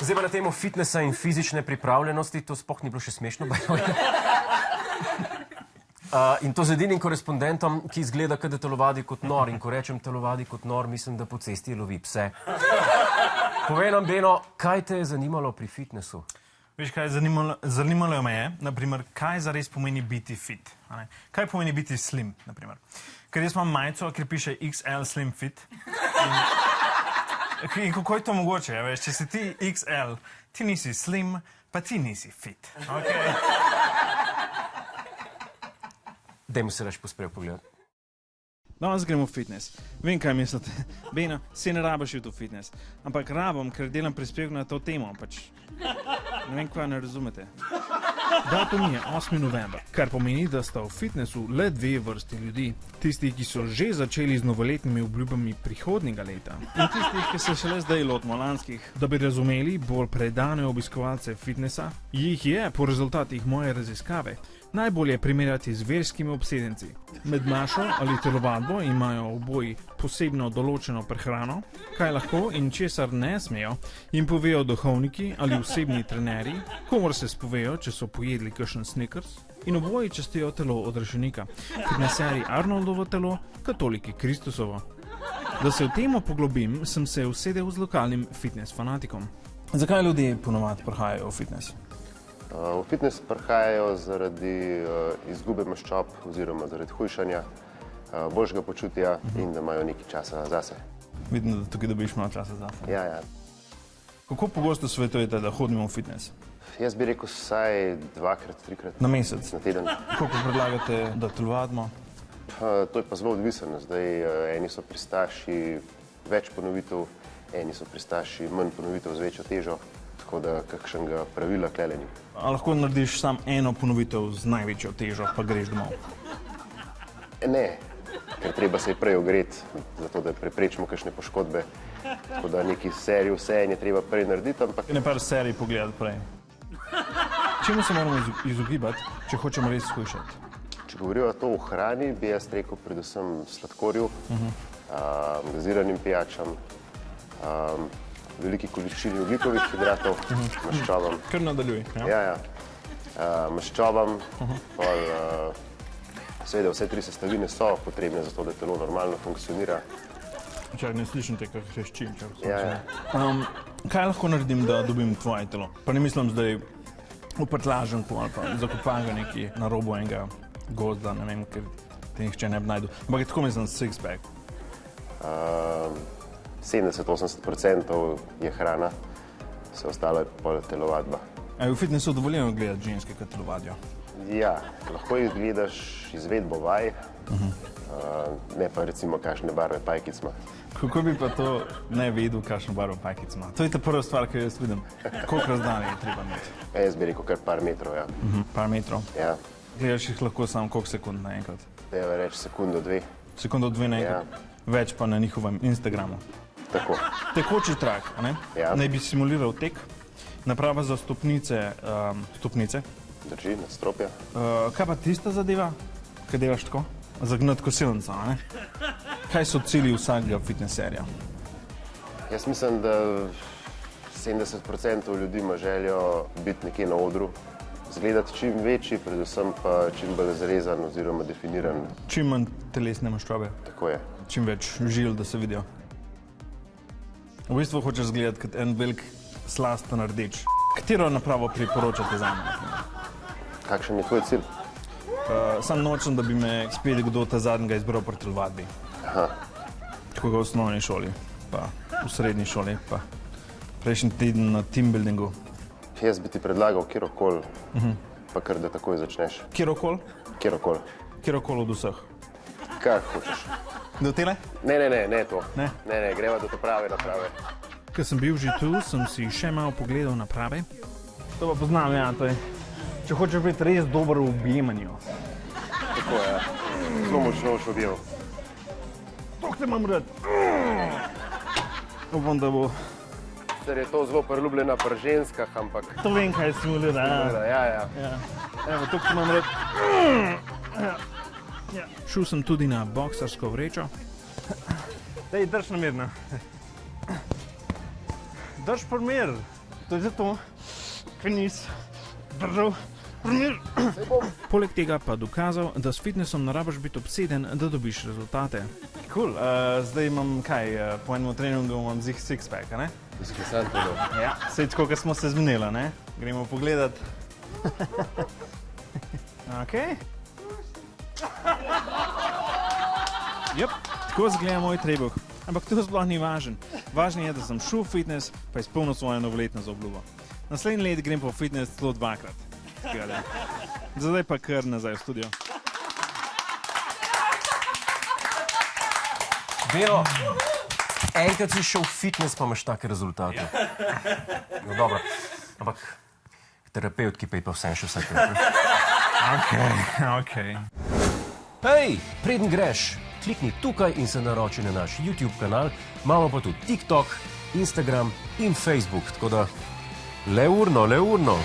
Zdaj pa na temo fitnesa in fizične pripravljenosti, to sploh ni bilo še smešno. In to z edinim korespondentom, ki izgleda, da telovadi kot nor. In ko rečem telovadi kot nor, mislim, da po cesti lovi pse. Povej nam, Beno, kaj te je zanimalo pri fitnesu? Veš, kaj zanimalo me je, naprimer, kaj zares pomeni biti fit. Kaj pomeni biti slim, naprimer. Ker jaz imam majico, kjer piše XL Slim Fit. In kako je to mogoče, veš, če si ti XL, ti nisi slim, pa ti nisi fit. Dajmo se raš posprejel pogledati. Danes gremo v fitness. Vem, kaj mislite. Beno, se ne rabaš iti v fitness. Ampak rabam, ker delam prispevek na to temo. Ne vem, kaj ne razumete. Datum je 8. november, kar pomeni, da sta v fitnessu le dve vrsti ljudi. Tisti, ki so že začeli z novoletnimi obljubami prihodnjega leta. In tisti, ki se šele zdaj lotimo lanskih. Da bi razumeli bolj predane obiskovalce fitnessa, jih je po rezultatih moje raziskave najbolje primerjati z verskimi obsedenci. Med mašo ali telovadbo imajo oboji posebno določeno prehrano, kaj lahko in česar ne smejo, jim povejo duhovniki ali osebni trenerji, komor se spovejo, če so pojedli kakšen Snickers, in oboji častijo telo odrešenika, fitneserji Arnoldovo telo, katoliki Kristusovo. Da se v temo poglobim, sem se usedel z lokalnim fitness fanatikom. Zakaj ljudje ponovadi prihajajo v fitness? V fitness prihajajo zaradi izgube maščob oziroma zaradi hujšanja, boljšega počutja in da imajo nekaj časa zase. Vidim, da tukaj dobiš malo časa zase. Ja. Kako pogosto svetujete, da hodimo v fitness? Jaz bi rekel vsaj 2-krat, 3-krat na mesec. Na teden. Koliko predlagate, da telovadimo? To je pa zelo odvisno. Zdaj eni so pristaši več ponovitev, eni so pristaši manj ponovitev z večjo težo. Tako da kakšnega pravila klele ni. A lahko narediš sam eno ponovitev z največjo težo, pa greš domov? Ne, ker treba se je prej ogreti, zato da preprečimo kakšne poškodbe. Tako da neki serij vseeno je treba prej narediti, ampak... Ne par serij pogledati prej. Čemu se moramo izogibati, če hočemo res shujšati? Če govorijo to o hrani, bi jaz rekel predvsem sladkorju, gaziranim pijačam, veliki količini ogljikovih hidratov, maščobam. Kar nadaljuj. Ja. Maščobam, seveda vse 3 sestavine so potrebne za to, da telo normalno funkcionira. Čak, ne slišim te, kak hreščim. Ja. Kaj lahko naredim, da dobim tvoje telo? Pa ne mislim zdaj v prtlaženku ali pa zakopanga neki na robu enega gozda, ne vem, ker te nihče ne bi najdu. Ampak tako mislim six-pack. 70-80% je hrana, vse ostalo je pol telovadba. A je v fitnessu dovoljeno gledati ženske, ki telovadijo? Ja, lahko jih gledaš izvedbo vaj, ne pa recimo kakšne barve pajkic ima. Kako bi pa to ne vedel, kakšno barvo pajkic ima? To je ta prva stvar, ki jaz vidim. Koliko razdalje je treba imeti? Jaz bi rekel kar par metrov, ja. Par metrov? Ja. Gledaš jih lahko samo koliko sekund naenkrat? Treba reči sekundo, 2. Sekundo, 2 naenkrat? Več pa na njihovem Instagramu. Tako. Tekoči trak, ne? Ja. Naj bi simuliral tek, naprava za stopnice. Drži, nadstropja. Kaj pa tista zadeva, kaj delaš tako? Zagnati kosilnico, ne? Kaj so cilji vsakega fitnesserja? Jaz mislim, da 70% ljudi ima željo biti nekje na odru, izgledati čim večji, predvsem pa čim bolj zrezan oziroma definiran. Čim manj telesne maščobe. Tako je. Čim več žil, da se vidijo. V bistvu hočeš izgledati kot en velik slasten rdeč. Katero napravo priporočate zame? Kakšen je tvoj cilj? Sam nočem, da bi me spet kdo ta zadnjega izbral pri telovadbi. Tako v osnovni šoli, pa v srednji šoli, pa prejšnji teden na teambuildingu. Jaz bi ti predlagal kjerokoli, pa kar da takoj začneš. Kjerokoli? Kjerokoli. Kjerokoli od vseh? Kar hočeš. Do tele? Ne to. Ne, greva do te prave naprave. Ko sem bil že tu, sem si še malo pogledal naprave. To pa poznam, ja, to je. Če hočeš biti res dober v objemanju. Tako je, zelo močno boš objel. Tok te imam rad. Upam, da bo... Sicer je to zelo priljubljena pri ženskah, ampak... To vem, kaj simulira. Ja. Evo, tok te imam rad. Šel sem tudi na boksarsko vrečo. Dej, drž namirno. Drž primer. To je zato, ker nisi držal primer. Poleg tega pa dokazal, da s fitnessom ne rabiš biti obseden, da dobiš rezultate. Cool. Zdaj imam kaj, po enem treningu imam six-pack, ne? Izklesan telo. Ja, sej tako, kot smo se zmenili, ne? Gremo pogledat. Okej. Jep, tako izgleda moj trebuh. Ampak to sploh ni važen. Važno je, da sem šel v fitness, pa izpolnil svojo novoletno zaobljubo. Naslednji let grem po fitness celo 2-krat. Zdaj pa kar nazaj v studio. Beno, enkrat si šel v fitness, pa imaš take rezultate. No, dobro. Ampak terapevtki pa je pa vsem še vsakrat. Okej. Hej, preden greš, klikni tukaj in se naroči na naš YouTube kanal. Imamo pa tudi TikTok, Instagram in Facebook, tako da le urno.